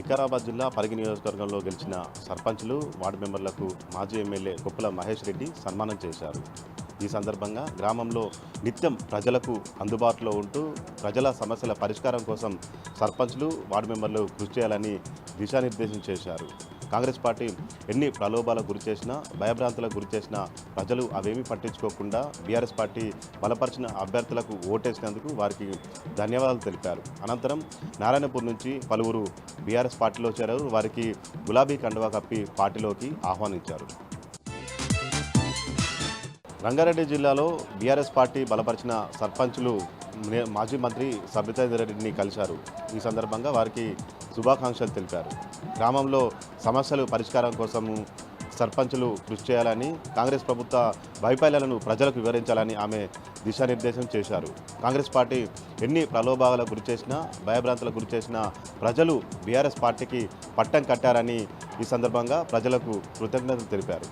వికారాబాద్ జిల్లా పరిగి నియోజకవర్గంలో గెలిచిన సర్పంచులు వార్డు మెంబర్లకు మాజీ ఎమ్మెల్యే కొప్పుల మహేష్ రెడ్డి సన్మానం చేశారు. ఈ సందర్భంగా గ్రామంలో నిత్యం ప్రజలకు అందుబాటులో ఉంటూ ప్రజల సమస్యల పరిష్కారం కోసం సర్పంచులు వార్డు మెంబర్లు కృషి చేయాలని దిశానిర్దేశం చేశారు. కాంగ్రెస్ పార్టీ ఎన్ని ప్రలోభాలకు గురి చేసినా, భయభ్రాంతులకు గురి చేసినా ప్రజలు అవేమీ పట్టించుకోకుండా బీఆర్ఎస్ పార్టీ బలపరిచిన అభ్యర్థులకు ఓటేసినందుకు వారికి ధన్యవాదాలు తెలిపారు. అనంతరం నారాయణపూర్ నుంచి పలువురు బీఆర్ఎస్ పార్టీలో చేరారు. వారికి గులాబీ కండువా కప్పి పార్టీలోకి ఆహ్వానించారు. రంగారెడ్డి జిల్లాలో బీఆర్ఎస్ పార్టీ బలపరిచిన సర్పంచులు మాజీ మంత్రి సబితాందర్ రెడ్డిని కలిశారు. ఈ సందర్భంగా వారికి శుభాకాంక్షలు తెలిపారు. గ్రామంలో సమస్యలు పరిష్కారం కోసము సర్పంచులు కృషి చేయాలని, కాంగ్రెస్ ప్రభుత్వ వైఫల్యాలను ప్రజలకు వివరించాలని ఆమె దిశానిర్దేశం చేశారు. కాంగ్రెస్ పార్టీ ఎన్ని ప్రలోభాలకు గురి చేసినా, భయభ్రాంతులకు గురి చేసినా ప్రజలు బీఆర్ఎస్ పార్టీకి పట్టం కట్టారని ఈ సందర్భంగా ప్రజలకు కృతజ్ఞతలు తెలిపారు.